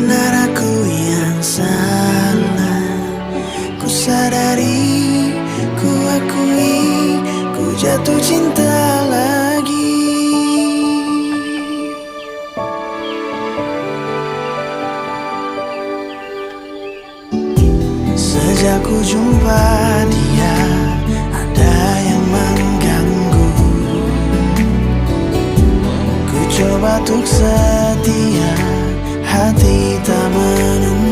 benar aku yang salah. Ku sadari, ku akui, ku jatuh cinta lagi. Sejak ku jumpa dia, ada yang mengganggu. Ku coba untuk setia, hati tak menunggu.